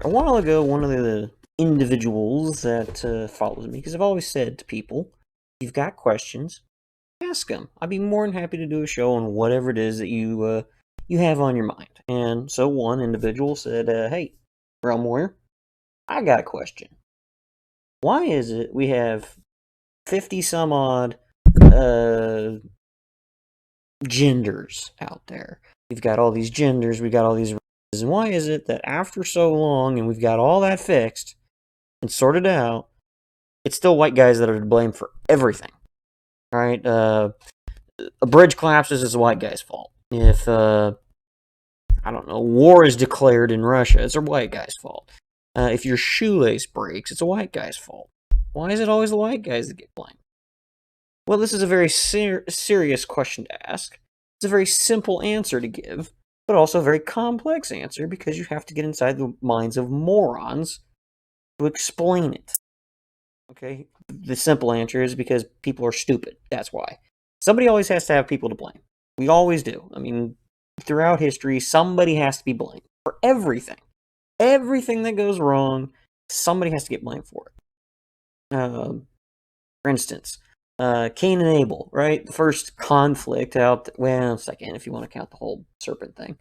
a while ago, one of the individuals that follows me, because I've always said to people, if you've got questions, ask them. I'd be more than happy to do a show on whatever it is that you have on your mind. And so one individual said, "Hey, Realm Warrior, I got a question. Why is it we have 50 some odd genders out there? We've got all these genders, we've got all these races, and why is it that after so long and we've got all that fixed and sorted out, it's still white guys that are to blame for everything, right? A bridge collapses, it's a white guy's fault. If, I don't know, war is declared in Russia, it's a white guy's fault. If your shoelace breaks, it's a white guy's fault. Why is it always the white guys that get blamed? Well, this is a very serious question to ask. It's a very simple answer to give, but also a very complex answer because you have to get inside the minds of morons to explain it. Okay? The simple answer is because people are stupid. That's why. Somebody always has to have people to blame. We always do. I mean, throughout history, somebody has to be blamed for everything. Everything that goes wrong, somebody has to get blamed for it. For instance, Cain and Abel, right? The first conflict out, well, second, if you want to count the whole serpent thing.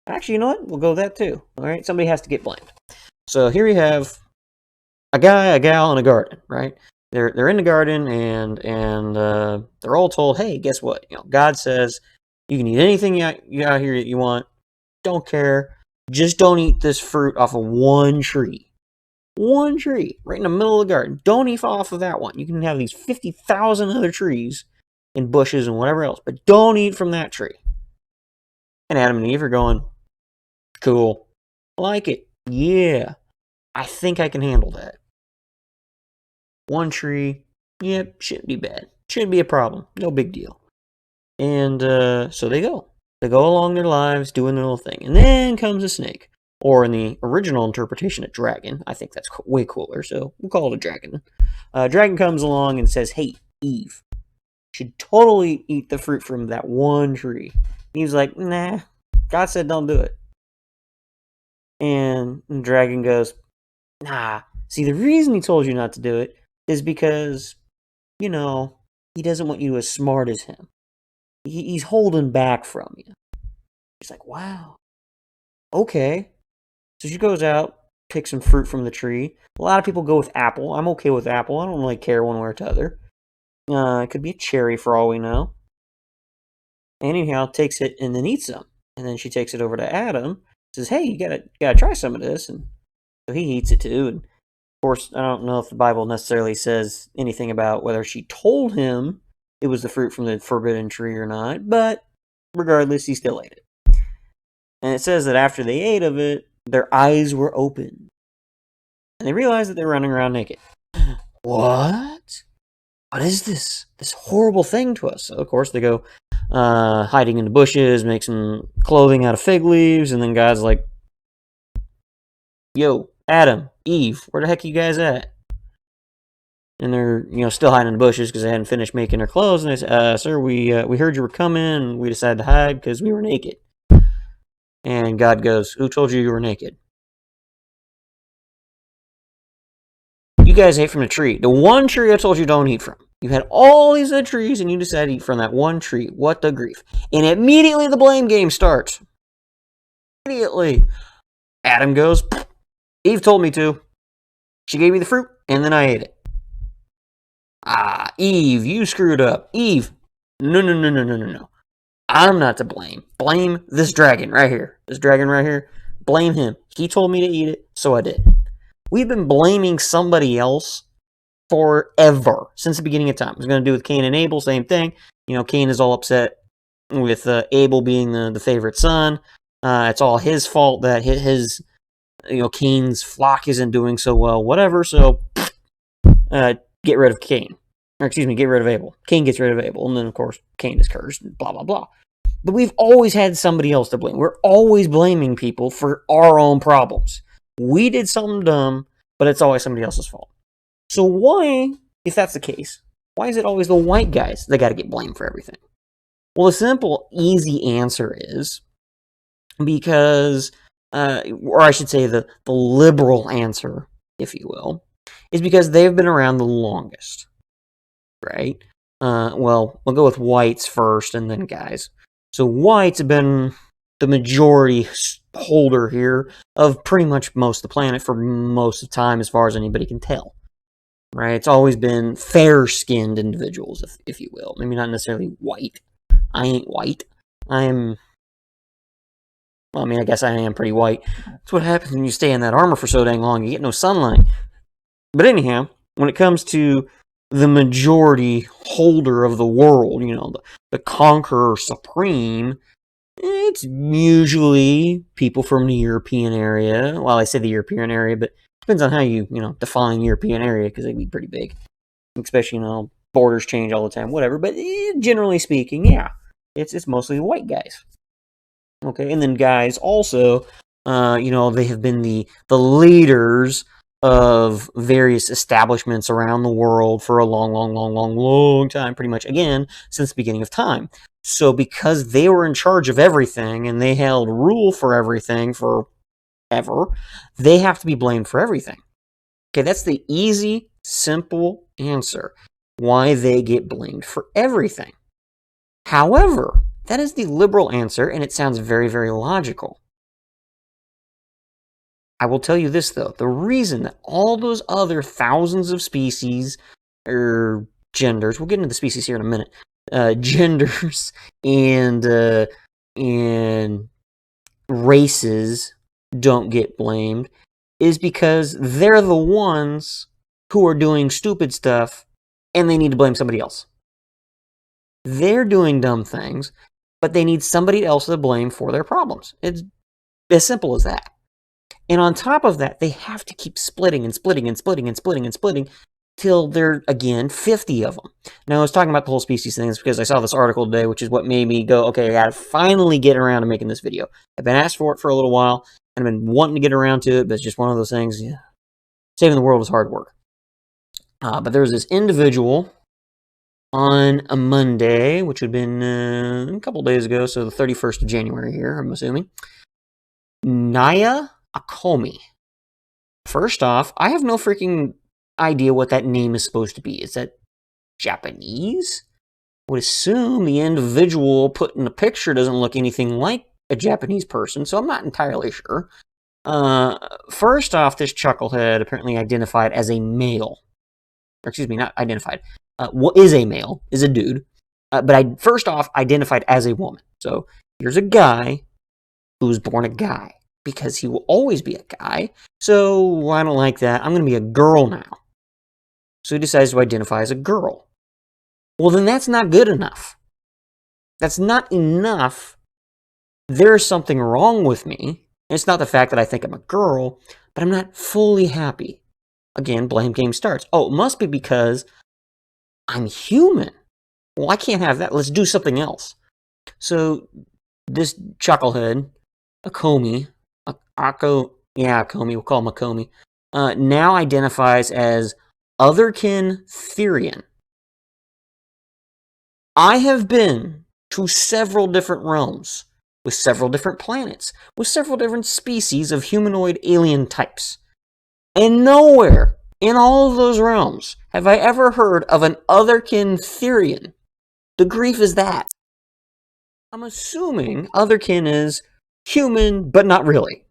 Actually, you know what? We'll go with that too. All right, somebody has to get blamed. So here you have a guy, a gal, in a garden, right? They're in the garden and they're all told, hey, guess what? You know, God says you can eat anything you out here that you want. Don't care. Just don't eat this fruit off of one tree. One tree, right in the middle of the garden. Don't eat off of that one. You can have these 50,000 other trees and bushes and whatever else, but don't eat from that tree. And Adam and Eve are going, cool. I like it. Yeah. I think I can handle that. One tree, yep, shouldn't be bad. Shouldn't be a problem. No big deal. And so they go. They go along their lives doing their little thing. And then comes a snake. Or in the original interpretation, a dragon. I think that's way cooler, so we'll call it a dragon. Dragon comes along and says, hey, Eve, you should totally eat the fruit from that one tree. And Eve's like, nah, God said don't do it. And the dragon goes, nah, see, the reason he told you not to do it is because, you know, he doesn't want you as smart as him. He's holding back from you. He's like, wow, okay. So she goes out, picks some fruit from the tree. A lot of people go with apple. I'm okay with apple. I don't really care one way or the other. It could be a cherry for all we know. Anyhow, takes it and then eats some. And then she takes it over to Adam. Says, hey, you gotta try some of this. And so he eats it too. And of course, I don't know if the Bible necessarily says anything about whether she told him it was the fruit from the forbidden tree or not. But regardless, he still ate it. And it says that after they ate of it, their eyes were open. And they realized that they were running around naked. What? What is this? This horrible thing to us. So, of course, they go hiding in the bushes, make some clothing out of fig leaves, and then God's like, yo, Adam, Eve, where the heck are you guys at? And they're, still hiding in the bushes because they hadn't finished making their clothes. And they say, sir, we heard you were coming, and we decided to hide because we were naked. And God goes, who told you were naked? You guys ate from the tree. The one tree I told you don't eat from. You had all these other trees and you decided to eat from that one tree. What the grief. And immediately the blame game starts. Immediately. Adam goes, Eve told me to. She gave me the fruit and then I ate it. Eve, you screwed up. Eve, no. I'm not to blame. Blame this dragon right here. This dragon right here. Blame him. He told me to eat it, so I did. We've been blaming somebody else forever, since the beginning of time. It was going to do with Cain and Abel, same thing. Cain is all upset with Abel being the favorite son. It's all his fault that his Cain's flock isn't doing so well, whatever, so get rid of Cain. Or excuse me, get rid of Abel. Cain gets rid of Abel, and then, of course, Cain is cursed, and blah, blah, blah. But we've always had somebody else to blame. We're always blaming people for our own problems. We did something dumb, but it's always somebody else's fault. So why, if that's the case, why is it always the white guys that got to get blamed for everything? Well, the simple, easy answer is because or I should say the liberal answer, if you will, is because they've been around the longest, right? Well, we'll go with whites first and then guys. So whites have been the majority holder here of pretty much most of the planet for most of the time, as far as anybody can tell. Right? It's always been fair-skinned individuals, if you will. Maybe not necessarily white. I ain't white. Well, I mean, I guess I am pretty white. That's what happens when you stay in that armor for so dang long. You get no sunlight. But anyhow, when it comes to the majority holder of the world, the conqueror supreme, it's usually people from the European area. Well, I say the European area, but it depends on how you define European area, because they can be pretty big. Especially, borders change all the time, whatever. But generally speaking, yeah, it's mostly white guys. Okay, and then guys also, they have been the leaders of various establishments around the world for a long time, pretty much, again, since the beginning of time. So because they were in charge of everything and they held rule for everything forever, they have to be blamed for everything. Okay, that's the easy, simple answer why they get blamed for everything. However, that is the liberal answer, and it sounds very, very logical. I will tell you this, though. The reason that all those other thousands of species, or genders, we'll get into the species here in a minute, genders and races don't get blamed is because they're the ones who are doing stupid stuff, and they need to blame somebody else. They're doing dumb things, but they need somebody else to blame for their problems. It's as simple as that. And on top of that, they have to keep splitting till there, again, 50 of them. Now, I was talking about the whole species thing because I saw this article today, which is what made me go, okay, I gotta finally get around to making this video. I've been asked for it for a little while, and I've been wanting to get around to it, but it's just one of those things. Yeah. Saving the world is hard work. But there was this individual on a Monday, which would have been a couple days ago, so the 31st of January here, I'm assuming. Naia Akomi. First off, I have no freaking idea what that name is supposed to be. Is that Japanese? I would assume the individual put in the picture doesn't look anything like a Japanese person, so I'm not entirely sure. First off, this chucklehead apparently identified as a male. Or excuse me, not identified. What is a male, is a dude. But I first off identified as a woman. So here's a guy who was born a guy, because he will always be a guy. So I don't like that. I'm going to be a girl now. So he decides to identify as a girl. Well, then that's not good enough. That's not enough. There's something wrong with me. It's not the fact that I think I'm a girl, but I'm not fully happy. Again, blame game starts. Oh, it must be because I'm human. Well, I can't have that. Let's do something else. So this chucklehead, Akomi, Akomi, we'll call him Akomi, now identifies as Otherkin Therian. I have been to several different realms, with several different planets, with several different species of humanoid alien types. And nowhere in all of those realms have I ever heard of an Otherkin Therian. The grief is that. I'm assuming Otherkin is human, but not really.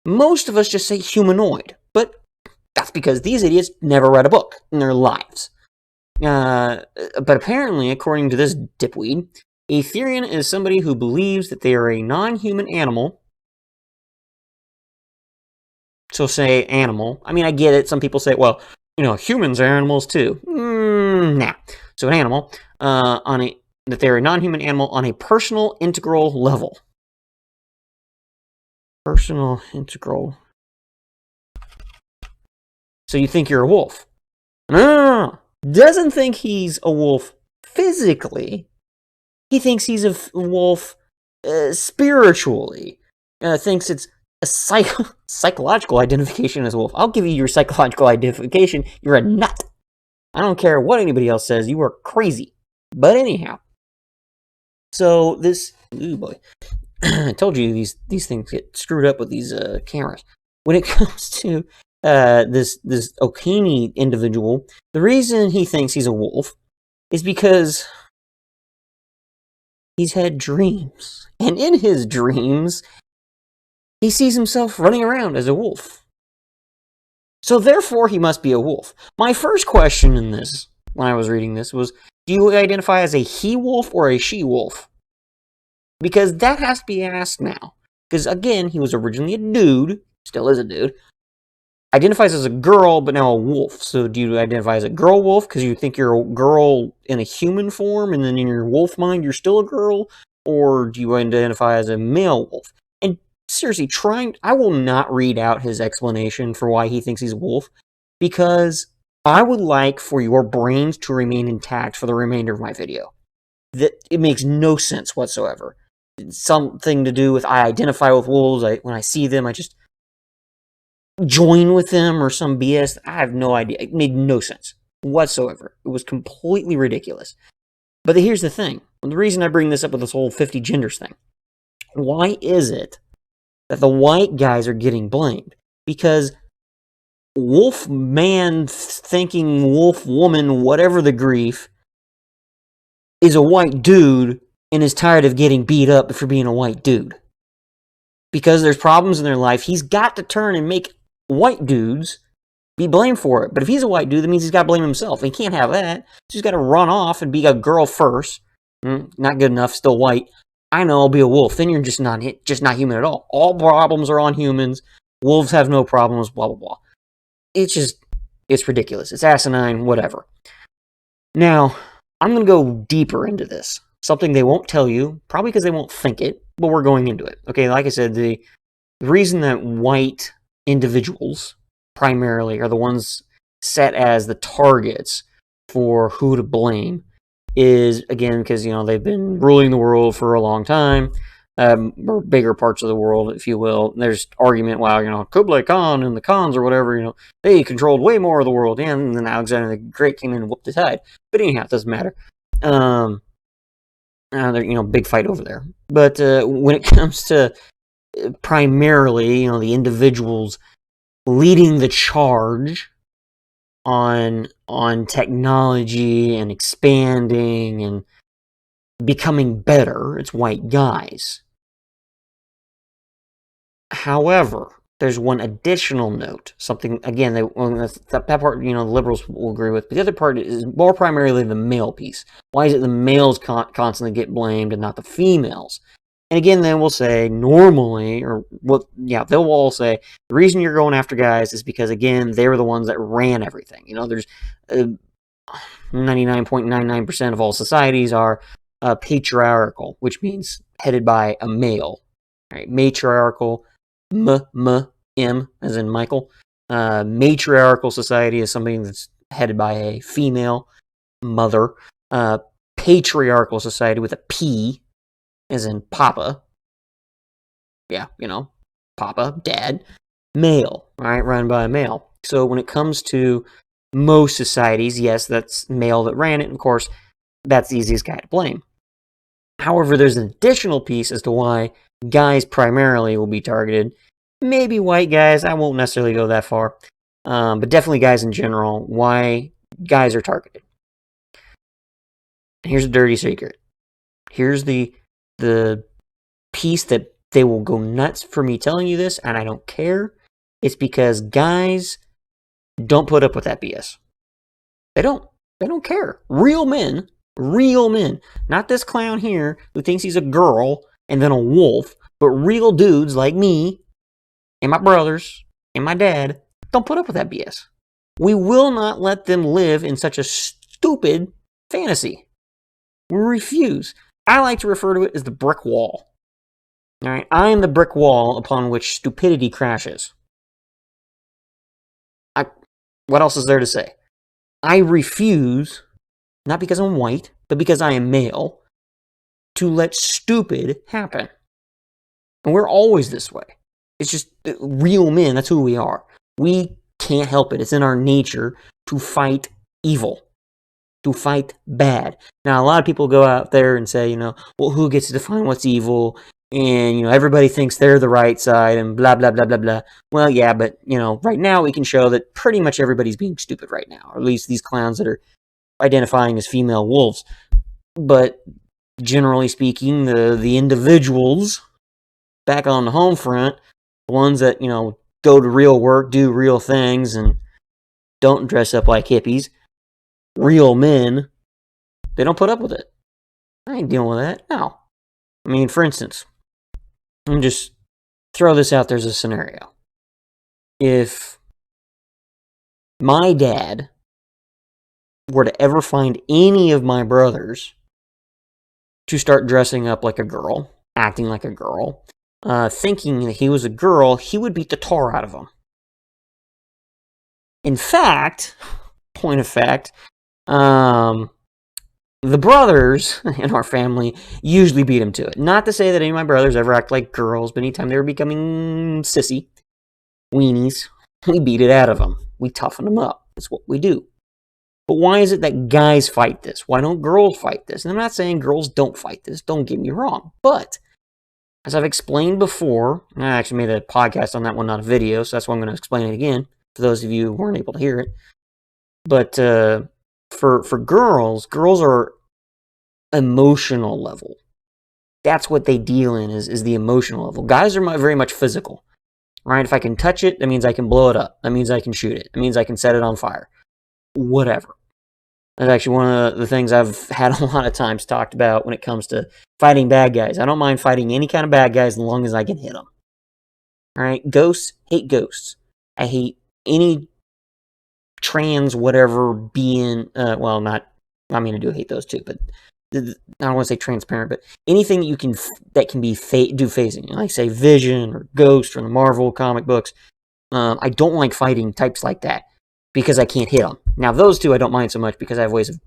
Most of us just say humanoid, but that's because these idiots never read a book in their lives. But apparently, according to this dipweed, a Therian is somebody who believes that they are a non-human animal. So say animal. I mean, I get it. Some people say, well, humans are animals too. Nah. So an animal, that they're a non-human animal on a personal integral level. Personal integral. So you think you're a wolf. No. Doesn't think he's a wolf physically. He thinks he's a wolf spiritually. Thinks it's a psychological identification as a wolf. I'll give you your psychological identification. You're a nut. I don't care what anybody else says. You are crazy. But anyhow. So this... Ooh boy. I told you these things get screwed up with these cameras. When it comes to this Okini individual, the reason he thinks he's a wolf is because he's had dreams, and in his dreams, he sees himself running around as a wolf. So therefore, he must be a wolf. My first question in this, when I was reading this, was, do you identify as a he-wolf or a she-wolf? Because that has to be asked now. Because again, he was originally a dude, still is a dude, identifies as a girl, but now a wolf. So do you identify as a girl wolf because you think you're a girl in a human form, and then in your wolf mind you're still a girl? Or do you identify as a male wolf? And seriously, I will not read out his explanation for why he thinks he's a wolf, because I would like for your brains to remain intact for the remainder of my video. That it makes no sense whatsoever. It's something to do with I identify with wolves. When I see them, I just join with them or some BS. I have no idea. It made no sense whatsoever. It was completely ridiculous. But here's the thing. The reason I bring this up with this whole 50 genders thing. Why is it that the white guys are getting blamed? Because wolf man thinking wolf woman, whatever the grief, is a white dude and is tired of getting beat up for being a white dude. Because there's problems in their life, he's got to turn and make white dudes be blamed for it. But if he's a white dude, that means he's got to blame himself. He can't have that. So he's got to run off and be a girl first. Not good enough, still white. I know, I'll be a wolf. Then you're just not human at all. All problems are on humans. Wolves have no problems, blah, blah, blah. It's ridiculous. It's asinine, whatever. Now, I'm going to go deeper into this. Something they won't tell you, probably because they won't think it, but we're going into it. Okay, like I said, the reason that white individuals primarily are the ones set as the targets for who to blame is, again, because, they've been ruling the world for a long time, or bigger parts of the world, if you will. There's argument, Kublai Khan and the Khans or whatever, they controlled way more of the world, and then Alexander the Great came in and whooped his head. But anyhow, it doesn't matter. Big fight over there. But when it comes to primarily, the individuals leading the charge on technology and expanding and becoming better, it's white guys. However, there's one additional note. Something, again, that part, the liberals will agree with. But the other part is more primarily the male piece. Why is it the males constantly get blamed and not the females? And again, then we'll say normally, they'll all say the reason you're going after guys is because, again, they were the ones that ran everything. There's 99.99% of all societies are patriarchal, which means headed by a male. Right? Matriarchal, M, as in Michael. Matriarchal society is something that's headed by a female mother. Patriarchal society with a P, as in Papa. Yeah, Papa, Dad. Male, right? Run by a male. So when it comes to most societies, yes, that's male that ran it. And of course, that's the easiest guy to blame. However, there's an additional piece as to why guys primarily will be targeted. Maybe white guys, I won't necessarily go that far. But definitely guys in general, why guys are targeted. And here's a dirty secret. Here's the piece that they will go nuts for me telling you this, and I don't care. It's because guys don't put up with that BS. They don't. They don't care. Real men, not this clown here who thinks he's a girl and then a wolf, but real dudes like me and my brothers and my dad don't put up with that BS. We will not let them live in such a stupid fantasy. We refuse. I like to refer to it as the brick wall. All right, I am the brick wall upon which stupidity crashes. What else is there to say? I refuse, not because I'm white, but because I am male, to let stupid happen. And we're always this way. It's just real men, that's who we are. We can't help it. It's in our nature to fight evil, to fight bad. Now, a lot of people go out there and say, well, who gets to define what's evil? and everybody thinks they're the right side and blah blah blah blah blah. Well, yeah, but right now we can show that pretty much everybody's being stupid right now, or at least these clowns that are identifying as female wolves. But generally speaking, the individuals back on the home front, the ones that go to real work, do real things, and don't dress up like hippies, real men, they don't put up with it. I ain't dealing with that. No. I mean, for instance, let me just throw this out there as a scenario. If my dad were to ever find any of my brothers to start dressing up like a girl, acting like a girl, thinking that he was a girl, he would beat the tar out of them. In fact, point of fact, the brothers in our family usually beat him to it. Not to say that any of my brothers ever act like girls, but anytime they were becoming sissy, weenies, we beat it out of them. We toughen them up. That's what we do. But why is it that guys fight this? Why don't girls fight this? And I'm not saying girls don't fight this. Don't get me wrong. But as I've explained before, I actually made a podcast on that one, not a video, so that's why I'm going to explain it again for those of you who weren't able to hear it. But for girls are emotional level. That's what they deal in, is the emotional level. Guys are very much physical, right? If I can touch it, that means I can blow it up. That means I can shoot it. That means I can set it on fire. Whatever. That's actually one of the things I've had a lot of times talked about when it comes to fighting bad guys. I don't mind fighting any kind of bad guys as long as I can hit them. All right? Ghosts, hate ghosts. I hate any trans whatever being, I do hate those too, but I don't want to say transparent, but anything that can be do phasing, like say Vision or Ghost or the Marvel comic books. I don't like fighting types like that because I can't hit them. Now those two I don't mind so much because I have ways of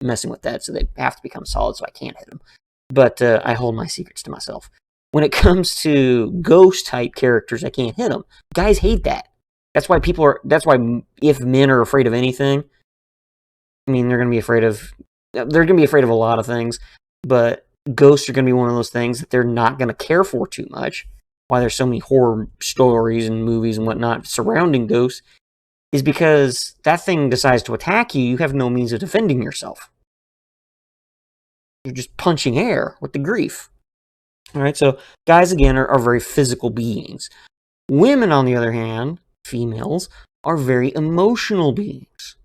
messing with that, so they have to become solid so I can't hit them. But I hold my secrets to myself. When it comes to ghost type characters, I can't hit them. Guys hate that. That's why if men are afraid of anything, I mean, they're going to be afraid of a lot of things, but ghosts are going to be one of those things that they're not going to care for too much. Why there's so many horror stories and movies and whatnot surrounding ghosts is because that thing decides to attack you, you have no means of defending yourself. You're just punching air with the grief. All right, so guys, again, are very physical beings. Women, on the other hand, females, are very emotional beings.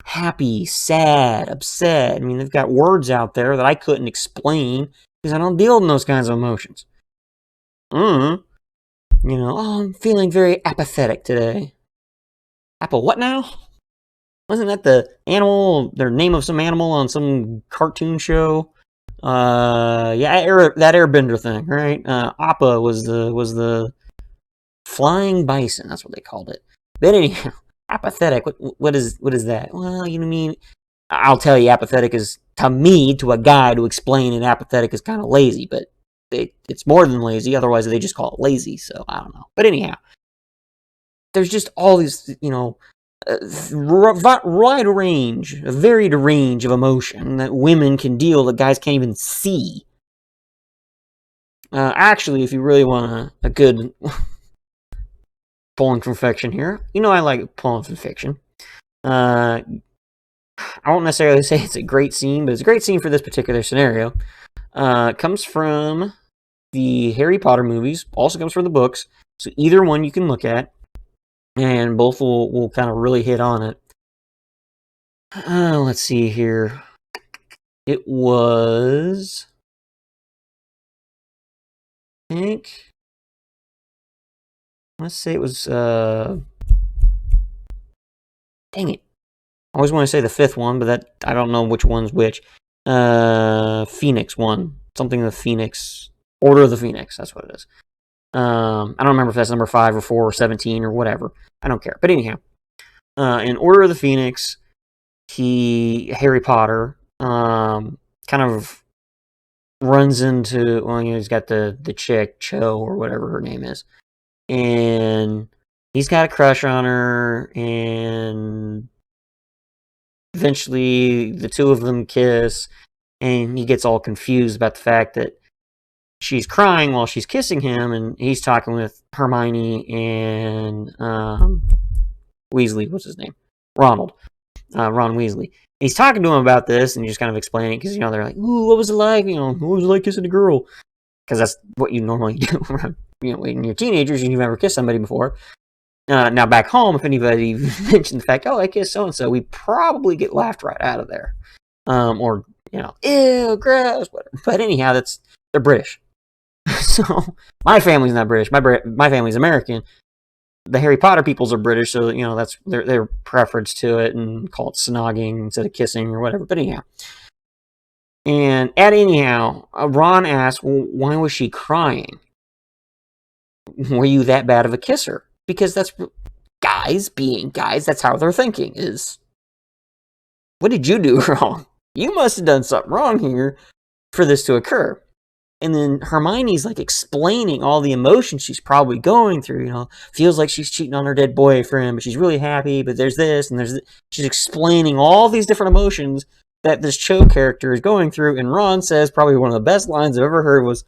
Happy, sad, upset. I mean, they've got words out there that I couldn't explain because I don't deal in those kinds of emotions. I'm feeling very apathetic today. What now? Wasn't that the name of some animal on some cartoon show? That Airbender thing, right? Appa was the flying bison. That's what they called it. But anyhow, apathetic. What is that? Well, you know what I mean. I'll tell you, apathetic is to a guy to explain it. Apathetic is kind of lazy, but it's more than lazy. Otherwise, they just call it lazy. So I don't know. But anyhow, there's just all these, a varied range of emotion that women can deal that guys can't even see. Actually, if you really want a good pulling from fiction here, I like pulling from fiction. I won't necessarily say it's a great scene, but it's a great scene for this particular scenario. It comes from the Harry Potter movies, also comes from the books, so either one you can look at, and both will kind of really hit on it. Let's see here. It was, I think, let's say it was, dang it. I always want to say the fifth one, but I don't know which one's which. Phoenix one. Something of the Phoenix. Order of the Phoenix, that's what it is. I don't remember if that's number 5 or 4 or 17 or whatever. I don't care. But anyhow, in Order of the Phoenix, Harry Potter, kind of runs into, he's got the chick, Cho, or whatever her name is. And he's got a crush on her, and eventually the two of them kiss, and he gets all confused about the fact that she's crying while she's kissing him, and he's talking with Hermione and Weasley. What's his name? Ron Weasley. He's talking to him about this, and just kind of explaining, because, they're like, ooh, what was it like? What was it like kissing a girl? Because that's what you normally do around, when you're teenagers and you've never kissed somebody before. Now, back home, if anybody mentioned the fact, oh, I kissed so-and-so, we probably get laughed right out of there. Or, ew, gross, whatever. But anyhow, they're British. So, my family's not British. My family's American. The Harry Potter peoples are British, so, that's their preference to it, and call it snogging instead of kissing or whatever. But anyhow. Ron asked, well, why was she crying? Were you that bad of a kisser? Because that's guys being guys, that's how they're thinking is, what did you do wrong? You must have done something wrong here for this to occur. And then Hermione's like explaining all the emotions she's probably going through, feels like she's cheating on her dead boyfriend, but she's really happy, but there's this and there's this. She's explaining all these different emotions that this Cho character is going through, and Ron says probably one of the best lines I've ever heard was,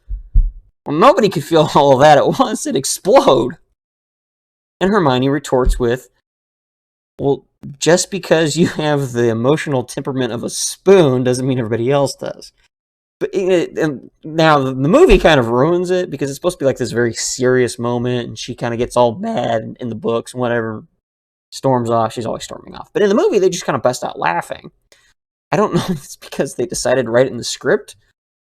well, nobody could feel all of that at once, it'd explode. And Hermione retorts with, well, just because you have the emotional temperament of a spoon doesn't mean everybody else does. But now the movie kind of ruins it, because it's supposed to be like this very serious moment, and she kind of gets all mad in the books and whatever, storms off. She's always storming off. But in the movie, they just kind of bust out laughing. I don't know if it's because they decided to write it in the script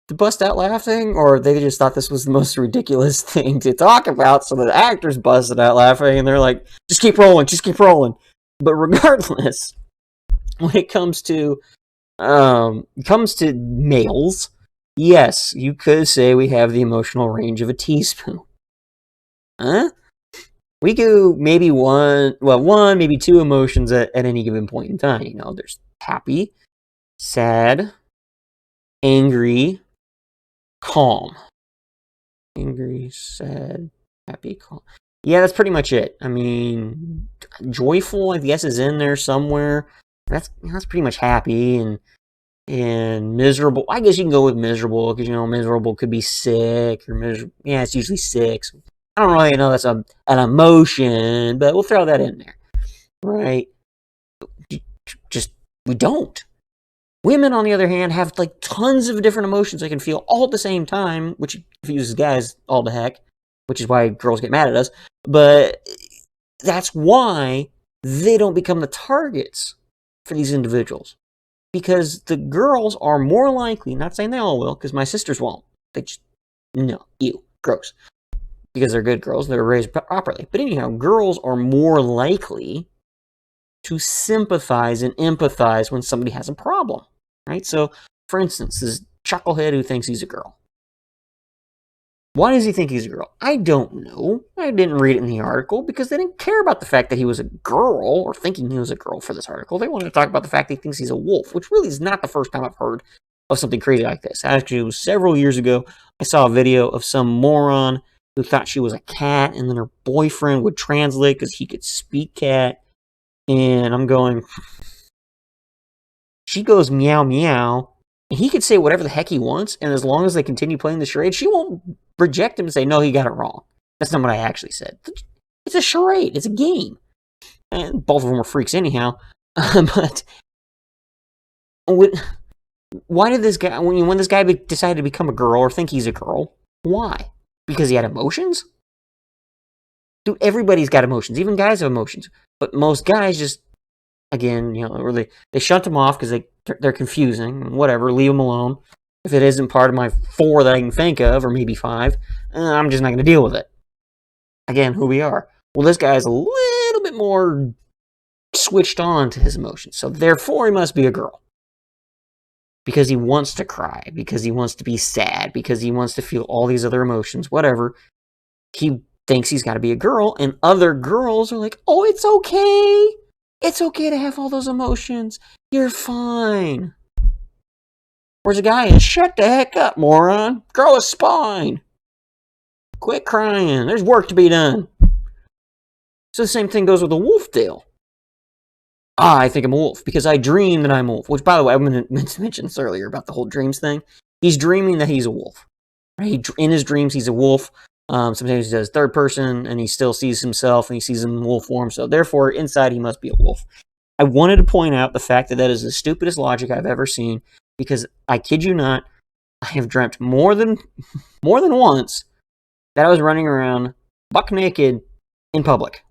to bust out laughing, or they just thought this was the most ridiculous thing to talk about, so the actors busted out laughing, and they're like, just keep rolling. But regardless, when it comes to males, yes, you could say we have the emotional range of a teaspoon. Huh? We do maybe one, maybe two emotions at any given point in time. There's happy, sad, angry, calm. Angry, sad, happy, calm. Yeah, that's pretty much it. I mean, joyful, I guess, is in there somewhere. That's pretty much happy, and miserable. I guess you can go with miserable, because, miserable could be sick, or miserable. Yeah, it's usually sick. So I don't really know that's an emotion, but we'll throw that in there. Right? We don't. Women, on the other hand, have like tons of different emotions they can feel all at the same time, which confuses guys all to heck, which is why girls get mad at us. But that's why they don't become the targets for these individuals. Because the girls are more likely, not saying they all will, because my sisters won't. They just, no, ew, gross. Because they're good girls, they're raised properly. But anyhow, girls are more likely to sympathize and empathize when somebody has a problem. Right? So, for instance, this chucklehead who thinks he's a girl. Why does he think he's a girl? I don't know. I didn't read it in the article, because they didn't care about the fact that he was a girl, or thinking he was a girl for this article. They wanted to talk about the fact that he thinks he's a wolf, which really is not the first time I've heard of something crazy like this. Actually, it was several years ago. I saw a video of some moron who thought she was a cat, and then her boyfriend would translate because he could speak cat. And I'm going, she goes meow meow, and he could say whatever the heck he wants, and as long as they continue playing the charade, she won't reject him and say, no, he got it wrong. That's not what I actually said. It's a charade. It's a game. And both of them were freaks anyhow. But why did this guy, when this guy decided to become a girl or think he's a girl, why? Because he had emotions? Dude, everybody's got emotions. Even guys have emotions. But most guys just, again, or they shunt them off because they're confusing. Whatever, leave them alone. If it isn't part of my 4 that I can think of, or maybe 5, I'm just not going to deal with it. Again, who we are. Well, this guy's a little bit more switched on to his emotions. So therefore, he must be a girl. Because he wants to cry. Because he wants to be sad. Because he wants to feel all these other emotions. Whatever. He thinks he's got to be a girl. And other girls are like, oh, it's okay. It's okay to have all those emotions. You're fine. Whereas a guy is, shut the heck up, moron. Grow a spine. Quit crying. There's work to be done. So the same thing goes with the wolf tale. I think I'm a wolf because I dream that I'm a wolf. Which, by the way, I meant to mention this earlier about the whole dreams thing. He's dreaming that he's a wolf. In his dreams, he's a wolf. Sometimes he does third person, and he still sees himself, and he sees him in wolf form. So therefore, inside, he must be a wolf. I wanted to point out the fact that that is the stupidest logic I've ever seen, because I kid you not, I have dreamt more than once that I was running around buck naked in public.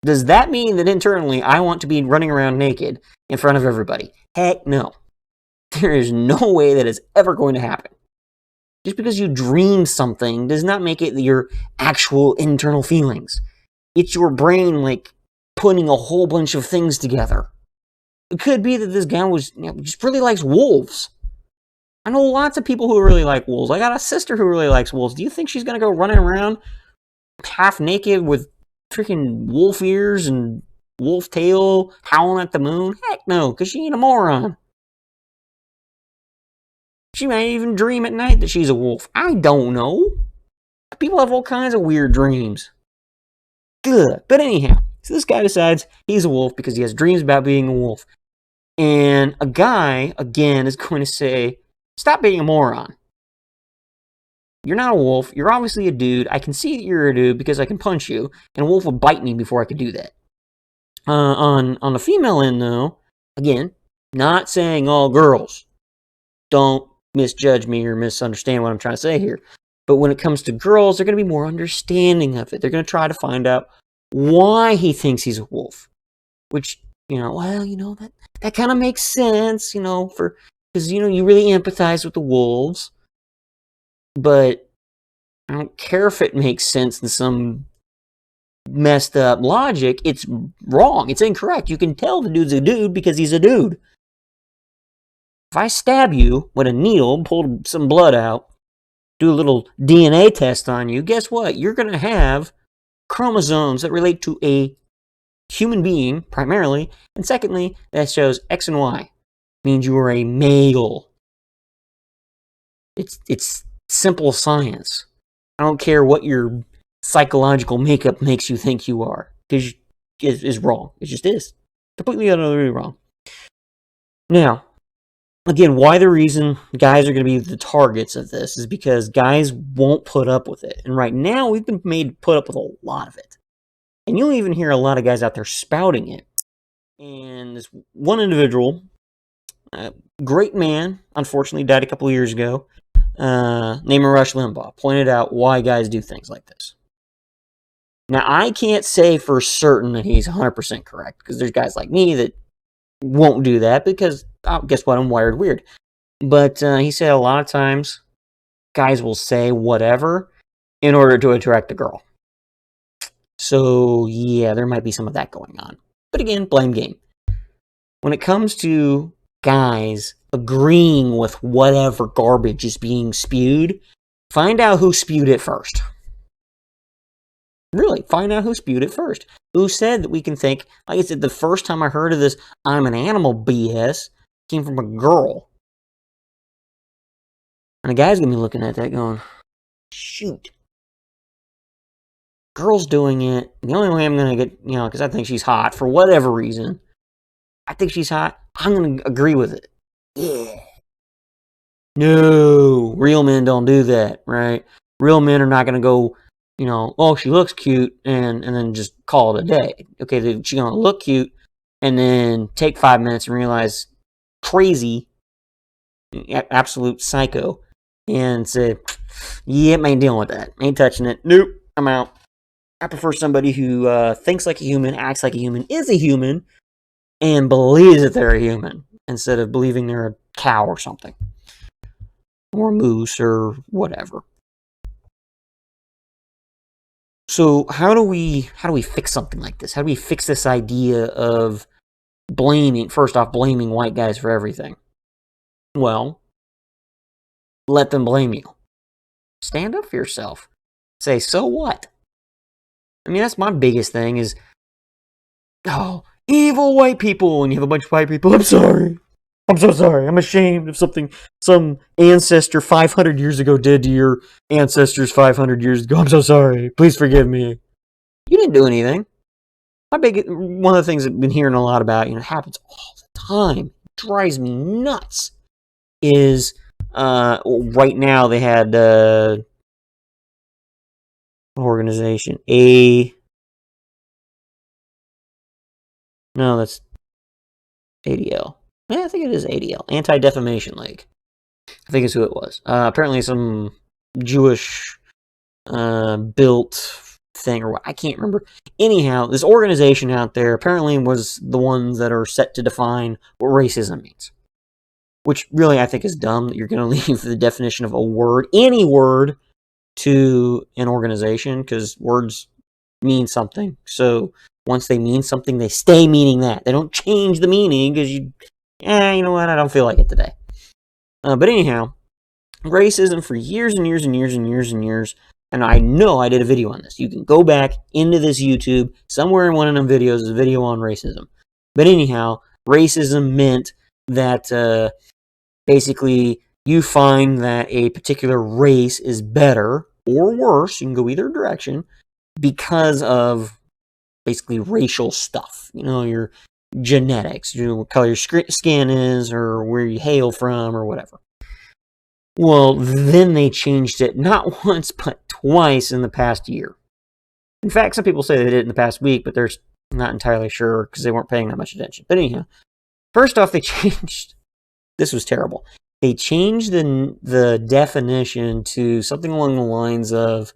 Does that mean that internally I want to be running around naked in front of everybody? Heck no. There is no way that is ever going to happen. Just because you dream something does not make it your actual internal feelings. It's your brain, like, putting a whole bunch of things together. It could be that this guy just really likes wolves. I know lots of people who really like wolves. I got a sister who really likes wolves. Do you think she's going to go running around half naked with freaking wolf ears and wolf tail howling at the moon? Heck no, because she ain't a moron. She may even dream at night that she's a wolf. I don't know. People have all kinds of weird dreams. Good. But anyhow, so this guy decides he's a wolf because he has dreams about being a wolf. And a guy, again, is going to say, stop being a moron. You're not a wolf. You're obviously a dude. I can see that you're a dude because I can punch you. And a wolf would bite me before I could do that. On the female end, though, again, not saying all girls. Don't misjudge me or misunderstand what I'm trying to say here. But when it comes to girls, they're going to be more understanding of it. They're going to try to find out why he thinks he's a wolf. Which, that kind of makes sense, because, you really empathize with the wolves. But I don't care if it makes sense in some messed up logic. It's wrong. It's incorrect. You can tell the dude's a dude because he's a dude. If I stab you with a needle, pull some blood out, do a little DNA test on you, guess what? You're going to have chromosomes that relate to a human being, primarily, and secondly, that shows X and Y. Means you are a male. It's simple science. I don't care what your psychological makeup makes you think you are, because it's wrong. It just is. Completely utterly wrong. Now, again, why the reason guys are going to be the targets of this is because guys won't put up with it. And right now, we've been made to put up with a lot of it. And you'll even hear a lot of guys out there spouting it. And this one individual, great man, unfortunately died a couple of years ago, named Rush Limbaugh, pointed out why guys do things like this. Now, I can't say for certain that he's 100% correct, because there's guys like me that won't do that, because, guess what, I'm wired weird. But he said a lot of times, guys will say whatever in order to attract a girl. So, yeah, there might be some of that going on. But again, blame game. When it comes to guys agreeing with whatever garbage is being spewed, find out who spewed it first. Really, find out who spewed it first. Who said that we can think, like I said, the first time I heard of this I'm an animal BS came from a girl. And a guy's going to be looking at that going, shoot. Girl's doing it. The only way I'm going to get, because I think she's hot for whatever reason. I think she's hot. I'm going to agree with it. Yeah. No, real men don't do that, right? Real men are not going to go, oh, she looks cute, and then just call it a day. Okay, she's going to look cute, and then take 5 minutes and realize crazy, absolute psycho, and say, yeah, I ain't dealing with that. Ain't touching it. Nope, I'm out. I prefer somebody who thinks like a human, acts like a human, is a human, and believes that they're a human, instead of believing they're a cow or something. Or a moose or whatever. So how do we fix something like this? How do we fix this idea of blaming white guys for everything? Well, let them blame you. Stand up for yourself. Say, so what? I mean, that's my biggest thing is, evil white people, and you have a bunch of white people. I'm sorry. I'm so sorry. I'm ashamed of something some ancestor 500 years ago did to your ancestors 500 years ago. I'm so sorry. Please forgive me. You didn't do anything. One of the things I've been hearing a lot about, it happens all the time, drives me nuts, is Right now they had organization no, that's ADL. Yeah, I think it is ADL, Anti-Defamation League. I think is who it was. Apparently some Jewish built thing, or I can't remember. Anyhow, this organization out there apparently was the ones that are set to define what racism means. Which really I think is dumb, that you're going to leave the definition of a word, any word, to an organization, because words mean something. So once they mean something, they stay meaning that. They don't change the meaning because you know what, I don't feel like it today. But anyhow, racism for years and years and years and years and years, and I know I did a video on this. You can go back into this YouTube. Somewhere in one of them videos is a video on racism. But anyhow, racism meant that basically you find that a particular race is better or worse, you can go either direction, because of basically racial stuff. You know, your genetics, you know, what color your skin is, or where you hail from, or whatever. Well, then they changed it not once, but twice in the past year. In fact, some people say they did it in the past week, but they're not entirely sure because they weren't paying that much attention. But anyhow, first off, they changed. This was terrible. They changed the definition to something along the lines of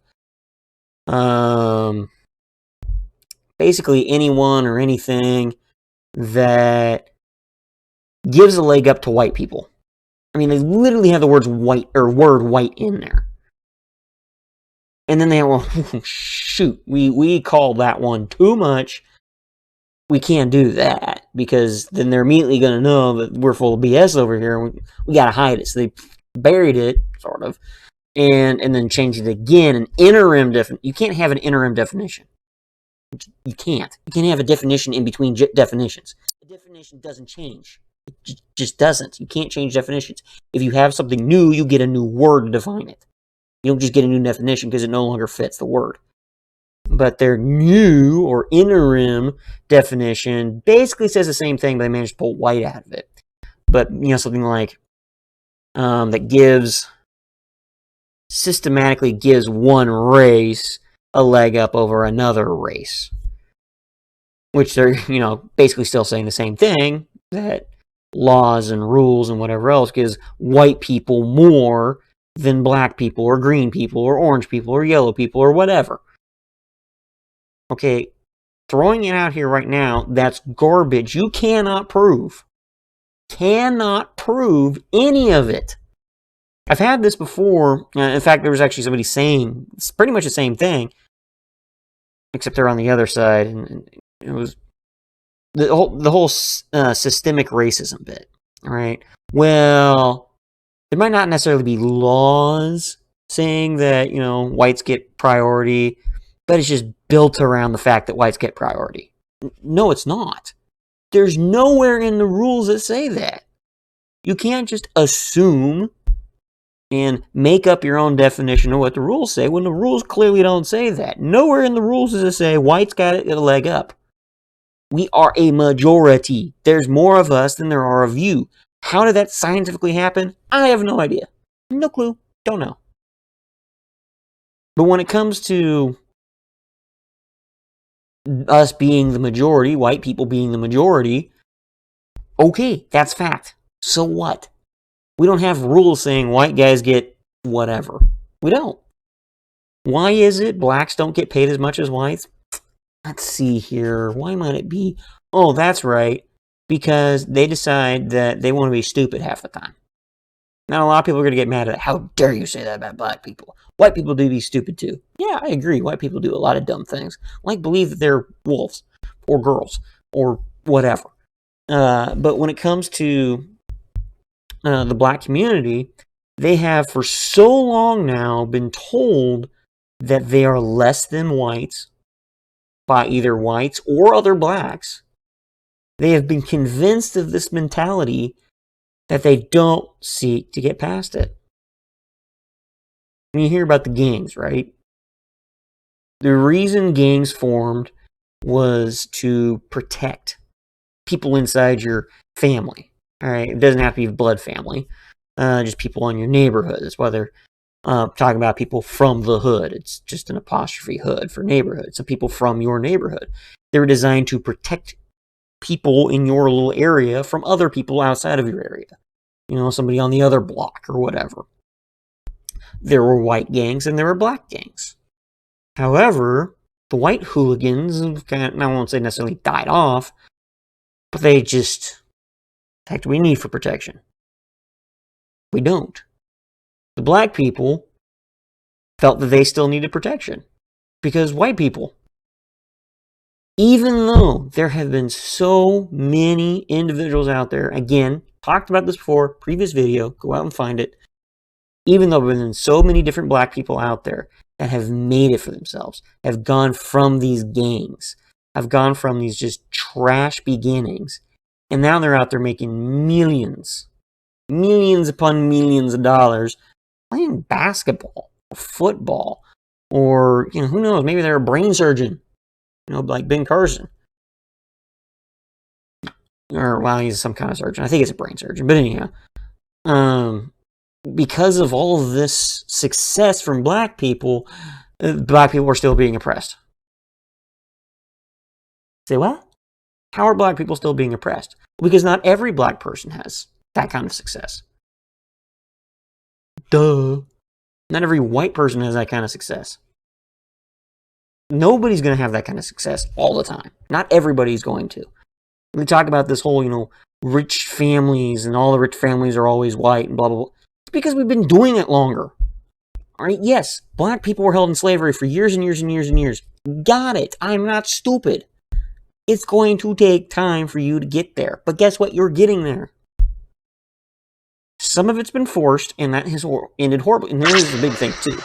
basically anyone or anything that gives a leg up to white people. I mean, they literally have the words white or word white in there. And then they well, shoot, we call that one too much. We can't do that, because then they're immediately going to know that we're full of BS over here, and we got to hide it. So they buried it, sort of, and then changed it again. An interim you can't have an interim definition. You can't. You can't have a definition in between definitions. The definition doesn't change. It just doesn't. You can't change definitions. If you have something new, you get a new word to define it. You don't just get a new definition because it no longer fits the word. But their new or interim definition basically says the same thing, but they managed to pull white out of it. But, you know, something like that systematically gives one race a leg up over another race. Which they're, you know, basically still saying the same thing, that laws and rules and whatever else gives white people more than black people or green people or orange people or yellow people or whatever. Okay, throwing it out here right now, that's garbage. You cannot prove any of it. I've had this before. In fact, there was actually somebody saying it's pretty much the same thing, except they're on the other side, and it was the whole systemic racism bit. Right? Well, there might not necessarily be laws saying that, you know, whites get priority, but it's just built around the fact that whites get priority. No, it's not. There's nowhere in the rules that say that. You can't just assume and make up your own definition of what the rules say when the rules clearly don't say that. Nowhere in the rules does it say whites got a leg up. We are a majority. There's more of us than there are of you. How did that scientifically happen? I have no idea. No clue. Don't know. But when it comes to us being the majority, white people being the majority, okay, that's fact. So what? We don't have rules saying white guys get whatever. We don't. Why is it blacks don't get paid as much as whites? Let's see here. Why might it be? Oh, that's right. Because they decide that they want to be stupid half the time. Now, a lot of people are going to get mad at that. How dare you say that about black people? White people do be stupid too. Yeah, I agree. White people do a lot of dumb things. Like believe that they're wolves or girls or whatever. But when it comes to the black community, they have for so long now been told that they are less than whites by either whites or other blacks. They have been convinced of this mentality that they don't seek to get past it. When you hear about the gangs, right? The reason gangs formed was to protect people inside your family. All right, it doesn't have to be blood family. just people in your neighborhood. That's why they're talking about people from the hood. It's just an apostrophe hood for neighborhood. So people from your neighborhood. They were designed to protect people in your little area from other people outside of your area. You know, somebody on the other block or whatever. There were white gangs and there were black gangs. However, the white hooligans kind of, I won't say necessarily died off, but they just, heck, do we need for protection? We don't. The black people felt that they still needed protection because white people, even though there have been so many individuals out there, again, talked about this before, previous video, go out and find it, even though there have been so many different black people out there that have made it for themselves, have gone from these gangs, have gone from these just trash beginnings, and now they're out there making millions upon millions of dollars playing basketball or football, or, you know, who knows, maybe they're a brain surgeon, you know, like Ben Carson. Or, well, he's some kind of surgeon. I think it's a brain surgeon, but anyhow. Because of all of this success from black people are still being oppressed. Say what? How are black people still being oppressed? Because not every black person has that kind of success. Duh. Not every white person has that kind of success. Nobody's going to have that kind of success all the time. Not everybody's going to. We talk about this whole, you know, rich families and all the rich families are always white and blah, blah, blah. It's because we've been doing it longer. All right, yes, black people were held in slavery for years and years and years and years. Got it. I'm not stupid. It's going to take time for you to get there. But guess what? You're getting there. Some of it's been forced, and that has ended horribly. And here's the big thing, too.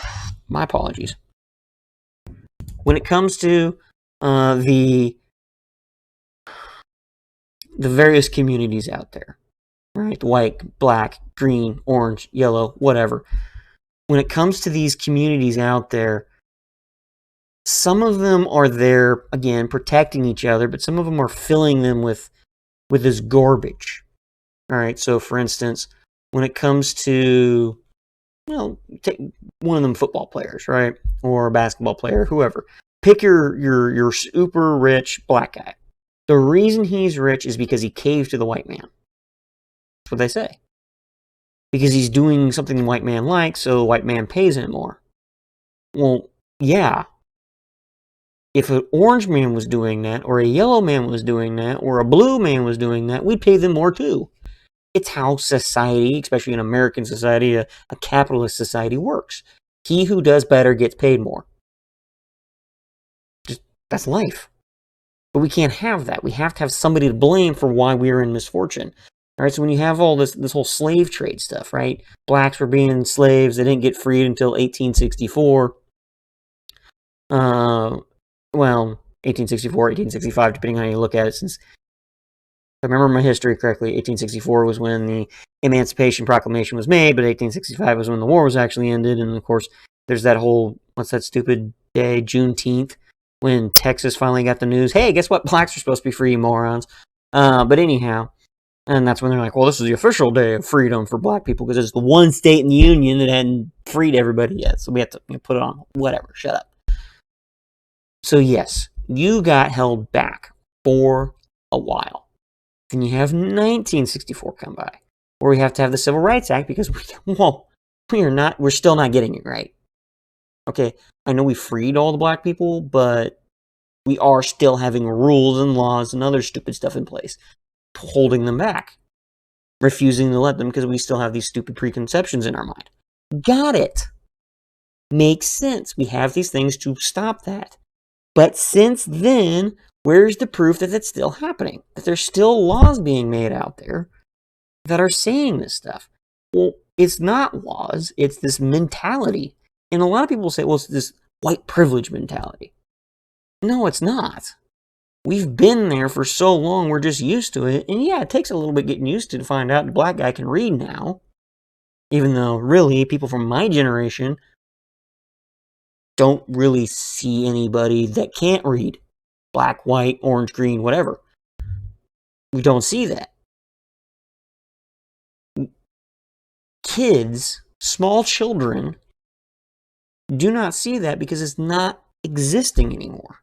My apologies. When it comes to the various communities out there, right? White, black, green, orange, yellow, whatever. When it comes to these communities out there, some of them are there, again, protecting each other, but some of them are filling them with this garbage. All right, so for instance, when it comes to, you know, take one of them football players, right? Or a basketball player, whoever. Pick your super rich black guy. The reason he's rich is because he caved to the white man. That's what they say. Because he's doing something the white man likes, so the white man pays him more. Well, yeah. If an orange man was doing that, or a yellow man was doing that, or a blue man was doing that, we'd pay them more too. It's how society, especially an American society, a capitalist society, works. He who does better gets paid more. That's life. But we can't have that. We have to have somebody to blame for why we are in misfortune. All right, so when you have all this whole slave trade stuff, right? Blacks were being slaves. They didn't get freed until 1864. Well, 1864, 1865, depending on how you look at it. Since, if I remember my history correctly, 1864 was when the Emancipation Proclamation was made, but 1865 was when the war was actually ended. And, of course, there's that whole, what's that stupid day, Juneteenth, when Texas finally got the news, hey, guess what? Blacks are supposed to be free, morons. But anyhow, and that's when they're like, well, this is the official day of freedom for black people because it's the one state in the union that hadn't freed everybody yet. So we have to put it on. Whatever. Shut up. So yes, you got held back for a while. Then you have 1964 come by, where we have to have the Civil Rights Act because we're still not getting it right. Okay, I know we freed all the black people, but we are still having rules and laws and other stupid stuff in place, holding them back, refusing to let them because we still have these stupid preconceptions in our mind. Got it. Makes sense. We have these things to stop that. But since then, where's the proof that it's still happening? That there's still laws being made out there that are saying this stuff? Well, it's not laws. It's this mentality. And a lot of people say, well, it's this white privilege mentality. No, it's not. We've been there for so long, we're just used to it. And yeah, it takes a little bit getting used to find out the black guy can read now. Even though, really, people from my generation don't really see anybody that can't read. Black, white, orange, green, whatever. We don't see that. kids, small children, do not see that because it's not existing anymore.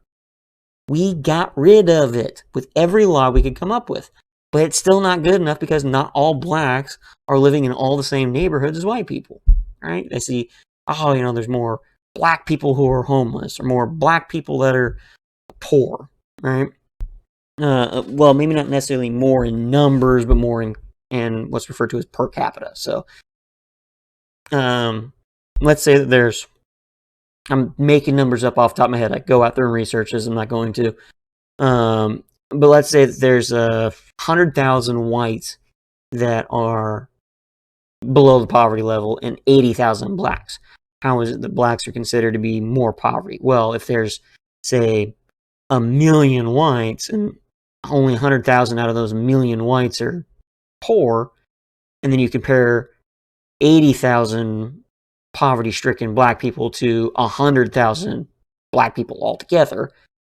We got rid of it with every law we could come up with. But it's still not good enough because not all blacks are living in all the same neighborhoods as white people, right? They see, oh, there's more black people who are homeless or more black people that are poor, right? Well, maybe not necessarily more in numbers, but more in what's referred to as per capita. So, let's say that I'm making numbers up off the top of my head. I go out there and research this. I'm not going to. But let's say that there's 100,000 whites that are below the poverty level and 80,000 blacks. How is it that blacks are considered to be more poverty? Well, if there's, say, 1 million whites and only 100,000 out of those 1 million whites are poor, and then you compare 80,000 poverty-stricken black people to 100,000 black people altogether,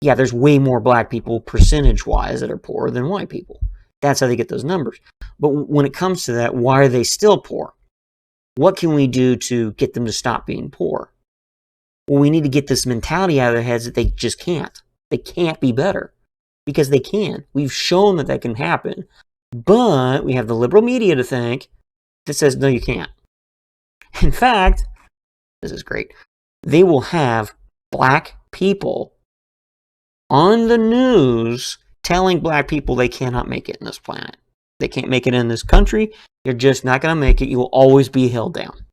yeah, there's way more black people percentage-wise that are poor than white people. That's how they get those numbers. But when it comes to that, why are they still poor? What can we do to get them to stop being poor? Well, we need to get this mentality out of their heads that they just can't. They can't be better. Because they can. We've shown that can happen. But we have the liberal media to thank that says, no, you can't. In fact, this is great, they will have black people on the news telling black people they cannot make it in this planet. They can't make it in this country. You're just not going to make it. You will always be held down.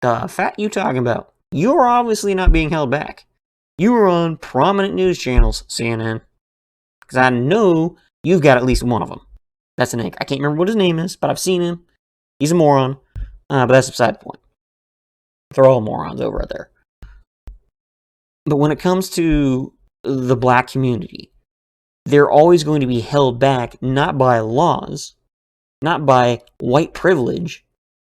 The fat you talking about? You're obviously not being held back. You are on prominent news channels, CNN. Because I know you've got at least one of them. That's an egg. I can't remember what his name is, but I've seen him. He's a moron. But that's beside the point. They're all morons over there. But when it comes to the black community, they're always going to be held back not by laws, not by white privilege,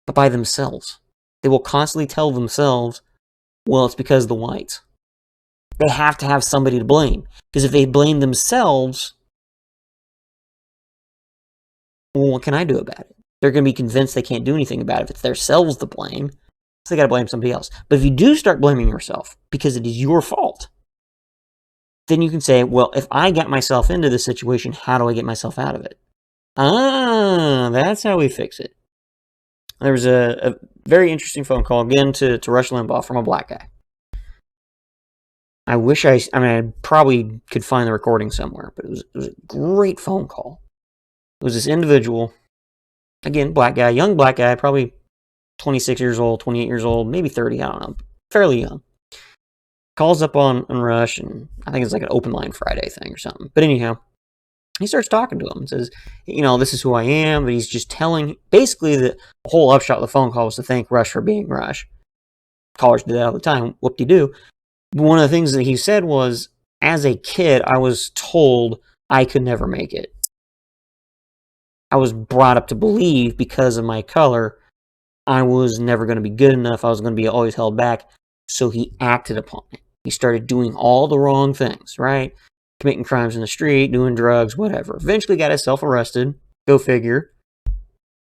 but by themselves. They will constantly tell themselves, well, it's because of the whites. They have to have somebody to blame. Because if they blame themselves, well, what can I do about it? They're going to be convinced they can't do anything about it if it's themselves to blame. So they got to blame somebody else. But if you do start blaming yourself because it is your fault, then you can say, well, if I got myself into this situation, how do I get myself out of it? That's how we fix it. There was a very interesting phone call, again, to Rush Limbaugh from a black guy. I probably could find the recording somewhere, but it was a great phone call. It was this individual, again, black guy, young black guy, probably 26 years old, 28 years old, maybe 30, I don't know, fairly young. Calls up on Rush, and I think it's like an open line Friday thing or something. But anyhow, he starts talking to him and says, this is who I am, but he's just telling, basically the whole upshot of the phone call was to thank Rush for being Rush. Callers do that all the time, whoop-de-doo. But one of the things that he said was, as a kid, I was told I could never make it. I was brought up to believe, because of my color, I was never going to be good enough. I was going to be always held back. So he acted upon it. He started doing all the wrong things, right? Committing crimes in the street, doing drugs, whatever. Eventually got himself arrested. Go figure.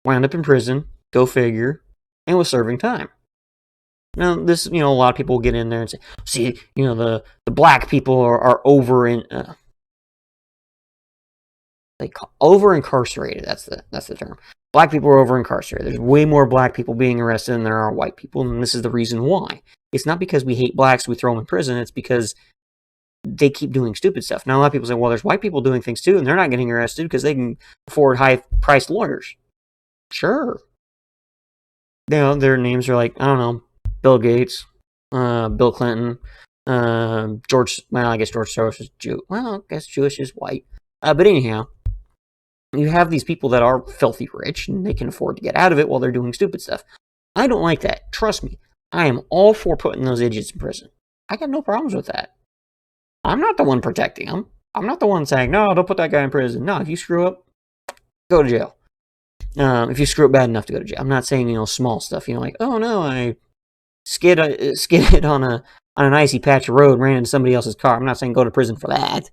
Wound up in prison. Go figure. And was serving time. Now, this, a lot of people will get in there and say, see, the black people are over in... over incarcerated. That's the term. Black people are over incarcerated. There's way more black people being arrested than there are white people, and this is the reason why. It's not because we hate blacks, we throw them in prison. It's because they keep doing stupid stuff. Now, a lot of people say, well, there's white people doing things too, and they're not getting arrested because they can afford high-priced lawyers. Sure. Their names are like, I don't know, Bill Gates, Bill Clinton, George Soros is Jew. Well, I guess Jewish is white. But anyhow, you have these people that are filthy rich, and they can afford to get out of it while they're doing stupid stuff. I don't like that. Trust me. I am all for putting those idiots in prison. I got no problems with that. I'm not the one protecting them. I'm not the one saying, no, don't put that guy in prison. No, if you screw up, go to jail. If you screw up bad enough to go to jail. I'm not saying, small stuff. Like, oh no, I skidded on an icy patch of road, ran into somebody else's car. I'm not saying go to prison for that.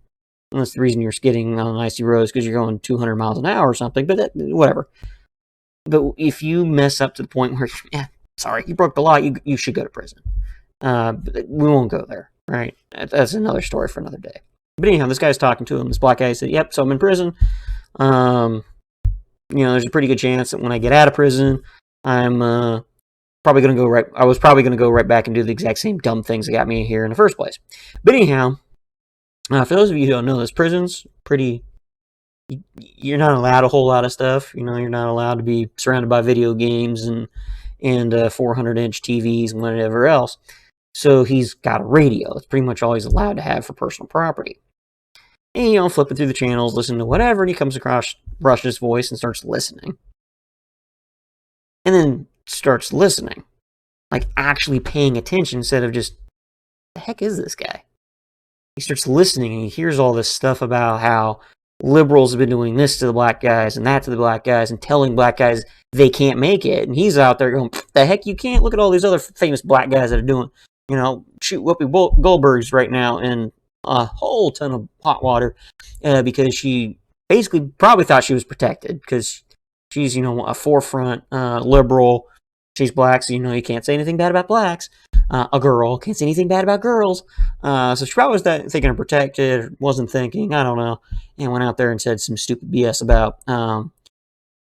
Unless the reason you're skidding on an icy road is because you're going 200 miles an hour or something, but whatever. But if you mess up to the point where, sorry, you broke the law, you should go to prison. But we won't go there, right? That's another story for another day. But anyhow, this guy's talking to him. This black guy said, "Yep, so I'm in prison. There's a pretty good chance that when I get out of prison, I'm probably going to go right. I was probably going to go right back and do the exact same dumb things that got me here in the first place." But anyhow, for those of you who don't know this, prison's pretty. You're not allowed a whole lot of stuff. You're not allowed to be surrounded by video games and 400-inch TVs and whatever else. So he's got a radio. It's pretty much all he's allowed to have for personal property. And, flipping through the channels, listening to whatever, and he comes across Rush's voice and starts listening. And then starts listening. Like, actually paying attention instead of just, the heck is this guy? He starts listening, and he hears all this stuff about how liberals have been doing this to the black guys and that to the black guys and telling black guys they can't make it. And he's out there going, the heck you can't? Look at all these other famous black guys that are doing, shoot Whoopi Goldberg's right now in a whole ton of hot water because she basically probably thought she was protected because she's, a forefront liberal. She's black, so you can't say anything bad about blacks. A girl can't say anything bad about girls. So she probably was thinking of protected, wasn't thinking, I don't know, and went out there and said some stupid BS about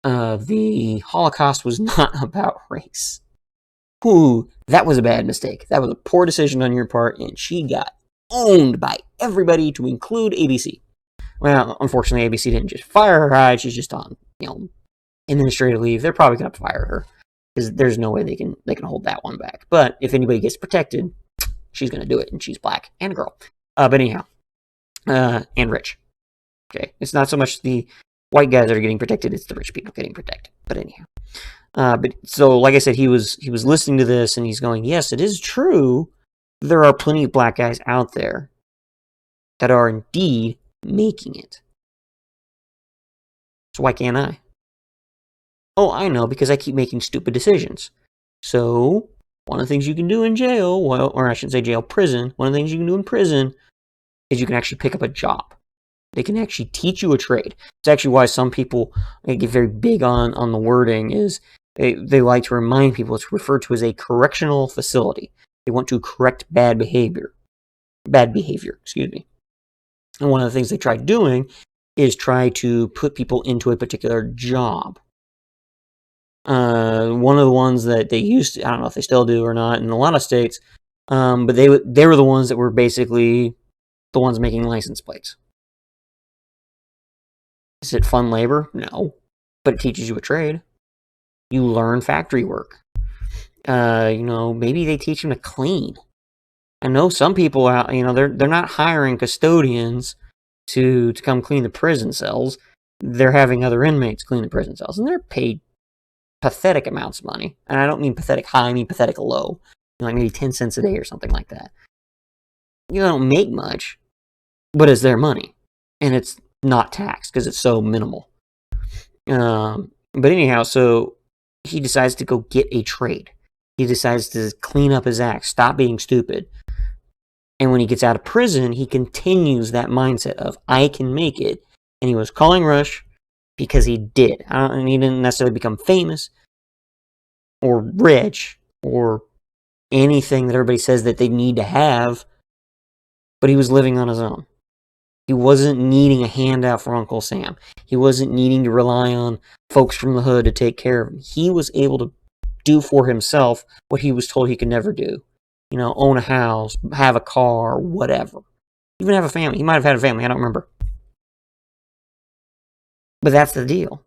the Holocaust was not about race. Ooh, that was a bad mistake. That was a poor decision on your part, and she got owned by everybody, to include ABC. Well, unfortunately, ABC didn't just fire her. She's just on, administrative leave. They're probably going to fire her because there's no way they can hold that one back. But if anybody gets protected, she's going to do it, and she's black and a girl. But anyhow, and rich. Okay, it's not so much the white guys that are getting protected; it's the rich people getting protected. But anyhow, so like I said, he was listening to this, and he's going, "Yes, it is true. There are plenty of black guys out there that are indeed making it. So why can't I?" "Oh, I know, because I keep making stupid decisions." So, one of the things you can do in jail, or I shouldn't say jail, prison, one of the things you can do in prison is you can actually pick up a job. They can actually teach you a trade. It's actually why some people get very big on the wording is they like to remind people it's referred to as a correctional facility. They want to correct bad behavior. And one of the things they try doing is try to put people into a particular job. One of the ones that they used to, I don't know if they still do or not in a lot of states, but they were the ones that were basically the ones making license plates. Is it fun labor? No, but it teaches you a trade. You learn factory work. Maybe they teach them to clean. I know some people out, they're not hiring custodians to come clean the prison cells. They're having other inmates clean the prison cells, and they're paid pathetic amounts of money. And I don't mean pathetic high, I mean pathetic low. Like maybe 10 cents a day or something like that. They don't make much, but it's their money. And it's not taxed because it's so minimal. But anyhow, so he decides to go get a trade. He decides to clean up his act, stop being stupid. And when he gets out of prison, he continues that mindset of, I can make it. And he was calling Rush because he did. And he didn't necessarily become famous or rich or anything that everybody says that they need to have, but he was living on his own. He wasn't needing a handout from Uncle Sam. He wasn't needing to rely on folks from the hood to take care of him. He was able to do for himself what he was told he could never do. Own a house, have a car, whatever. Even have a family. He might have had a family, I don't remember. But that's the deal.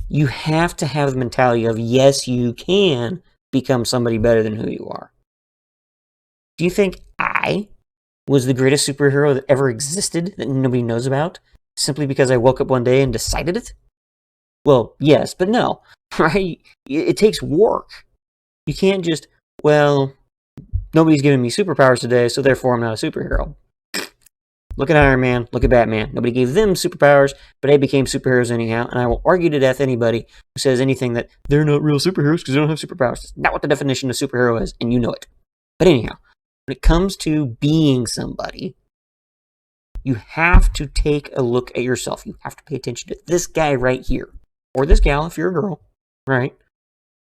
You have to have the mentality of, yes, you can become somebody better than who you are. Do you think I was the greatest superhero that ever existed that nobody knows about simply because I woke up one day and decided it? Well, yes, but no, right? It takes work. You can't just, nobody's giving me superpowers today, so therefore I'm not a superhero. Look at Iron Man, look at Batman. Nobody gave them superpowers, but they became superheroes anyhow, and I will argue to death anybody who says anything that they're not real superheroes because they don't have superpowers. That's not what the definition of superhero is, and you know it. But anyhow, when it comes to being somebody, you have to take a look at yourself. You have to pay attention to this guy right here. or this gal if you're a girl, right?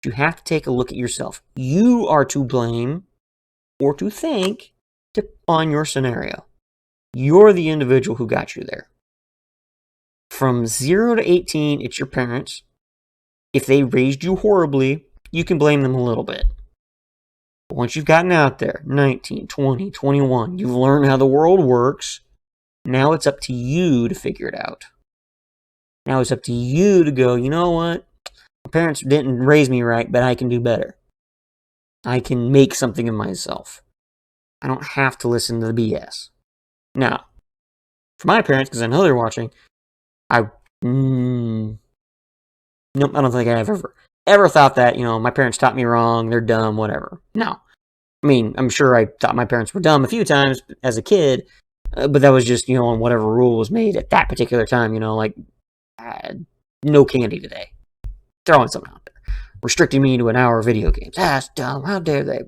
You have to take a look at yourself. You are to blame or to thank on your scenario. You're the individual who got you there. From 0 to 18, it's your parents. If they raised you horribly, you can blame them a little bit. But once you've gotten out there, 19, 20, 21, you've learned how the world works. Now it's up to you to figure it out. Now it's up to you to go, you know what? My parents didn't raise me right, but I can do better. I can make something of myself. I don't have to listen to the BS. Now, for my parents, because I know they're watching, nope, I don't think I've ever thought that, my parents taught me wrong, they're dumb, whatever. No. I mean, I'm sure I thought my parents were dumb a few times as a kid, but that was just, on whatever rule was made at that particular time, like, no candy today. Throwing something out there. Restricting me to an hour of video games. That's dumb. How dare they?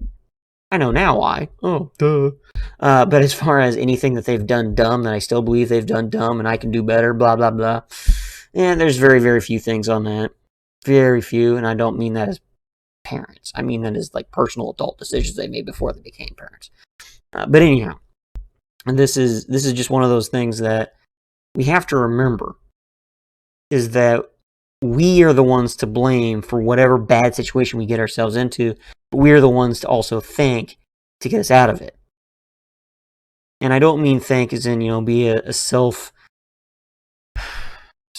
I know now why. Oh, duh. But as far as anything that they've done dumb, that I still believe they've done dumb and I can do better, blah, blah, blah. And there's very, very few things on that. Very few. And I don't mean that as parents. I mean that as like personal adult decisions they made before they became parents. But anyhow, and this is just one of those things that we have to remember is that we are the ones to blame for whatever bad situation we get ourselves into. But we are the ones to also thank to get us out of it. And I don't mean thank as in, be a self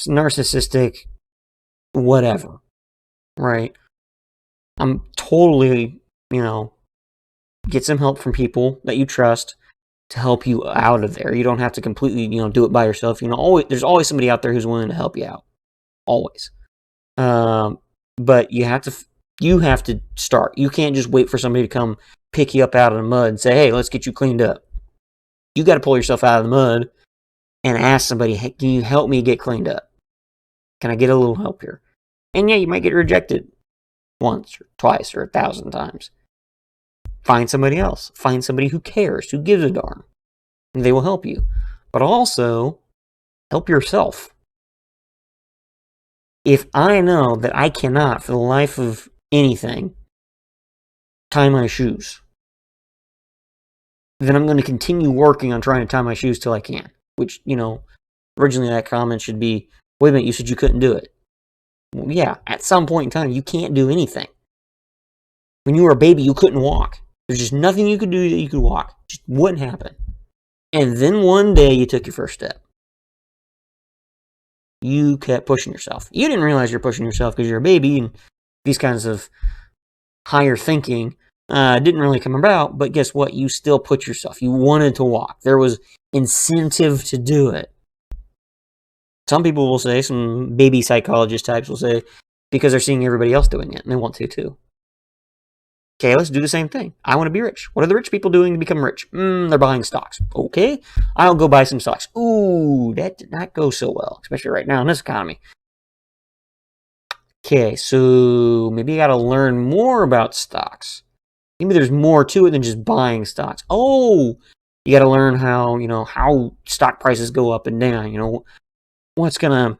narcissistic whatever, right? I'm totally, get some help from people that you trust to help you out of there. You don't have to completely, do it by yourself. There's always somebody out there who's willing to help you out. Always. But you have to start. You can't just wait for somebody to come pick you up out of the mud and say, hey, let's get you cleaned up. You got to pull yourself out of the mud and ask somebody, hey, can you help me get cleaned up? Can I get a little help here? And yeah, you might get rejected once or twice or 1,000 times. Find somebody else. Find somebody who cares, who gives a darn. And they will help you. But also, help yourself. If I know that I cannot, for the life of anything, tie my shoes, then I'm going to continue working on trying to tie my shoes till I can. Which, originally that comment should be, wait a minute, you said you couldn't do it. Well, yeah, at some point in time, you can't do anything. When you were a baby, you couldn't walk. There's just nothing you could do that you could walk. It just wouldn't happen. And then one day, you took your first step. You kept pushing yourself. You didn't realize you're pushing yourself because you're a baby, and these kinds of higher thinking didn't really come about, but guess what? You still put yourself. You wanted to walk. There was incentive to do it. Some people will say, some baby psychologist types will say, because they're seeing everybody else doing it, and they want to too. Okay, let's do the same thing. I want to be rich. What are the rich people doing to become rich? They're buying stocks. Okay, I'll go buy some stocks. Ooh, that did not go so well, especially right now in this economy. Okay, so maybe you got to learn more about stocks. Maybe there's more to it than just buying stocks. Oh, you got to learn how, how stock prices go up and down. What's going to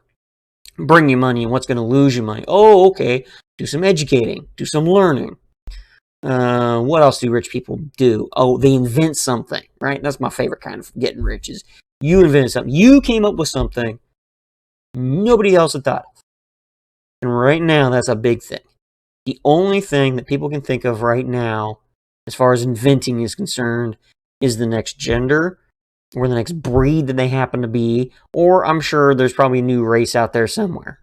bring you money and what's going to lose you money. Oh, okay. Do some educating. Do some learning. What else do rich people do? Oh, they invent something, right? That's my favorite kind of getting rich is you invented something. You came up with something nobody else had thought of. And right now, that's a big thing. The only thing that people can think of right now, as far as inventing is concerned, is the next gender or the next breed that they happen to be, or I'm sure there's probably a new race out there somewhere.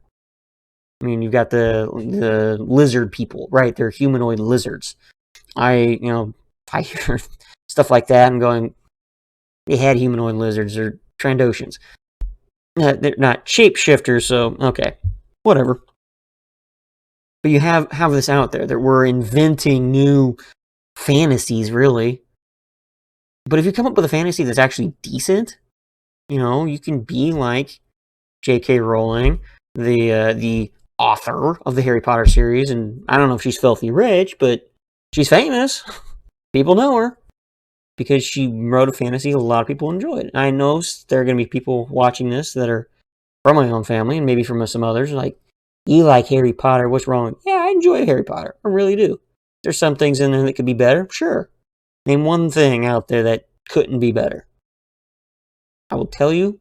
I mean, you've got the lizard people, right? They're humanoid lizards. I hear stuff like that and going, they had humanoid lizards or Trandoshans. They're not shapeshifters, so okay, whatever. But you have this out there that we're inventing new fantasies, really. But if you come up with a fantasy that's actually decent, you can be like J.K. Rowling, the author of the Harry Potter series, and I don't know if she's filthy rich, but she's famous. People know her because she wrote a fantasy a lot of people enjoyed. I know there are going to be people watching this that are from my own family and maybe from some others, like, You like Harry Potter, what's wrong? Yeah, I enjoy Harry Potter. I really do. There's some things in there that could be better. Sure. Name one thing out there that couldn't be better. I will tell you,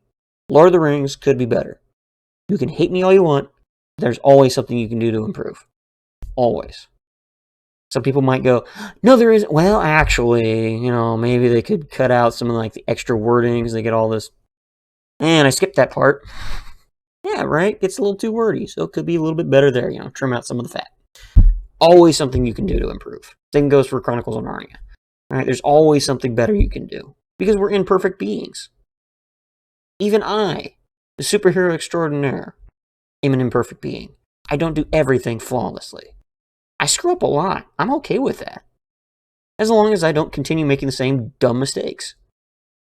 Lord of the Rings could be better. You can hate me all you want. There's always something you can do to improve. Always. Some people might go, no, there isn't. Well, actually, maybe they could cut out some of like the extra wordings. They get all this. And I skipped that part. Yeah, right? Gets a little too wordy. So it could be a little bit better there. Trim out some of the fat. Always something you can do to improve. Same goes for Chronicles of Narnia. All right? There's always something better you can do. Because we're imperfect beings. Even I, the superhero extraordinaire, am an imperfect being. I don't do everything flawlessly. I screw up a lot. I'm okay with that. As long as I don't continue making the same dumb mistakes.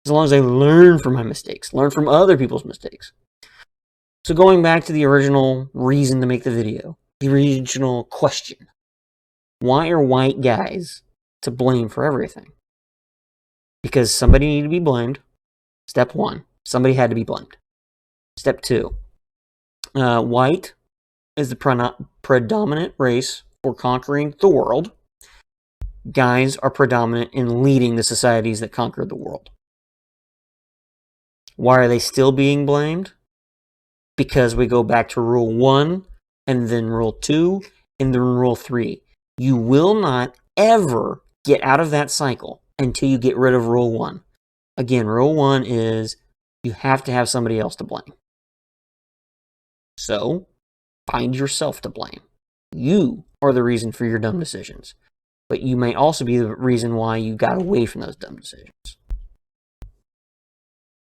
As long as I learn from my mistakes, learn from other people's mistakes. So going back to the original reason to make the video, the original question. Why are white guys to blame for everything? Because somebody needed to be blamed. Step one, somebody had to be blamed. Step two, white is the predominant race for conquering the world. Guys are predominant in leading the societies that conquered the world. Why are they still being blamed? Because we go back to rule 1, and then rule 2, and then rule 3. You will not ever get out of that cycle until you get rid of rule 1. Again, rule 1 is you have to have somebody else to blame. So, find yourself to blame. You are the reason for your dumb decisions. But you may also be the reason why you got away from those dumb decisions.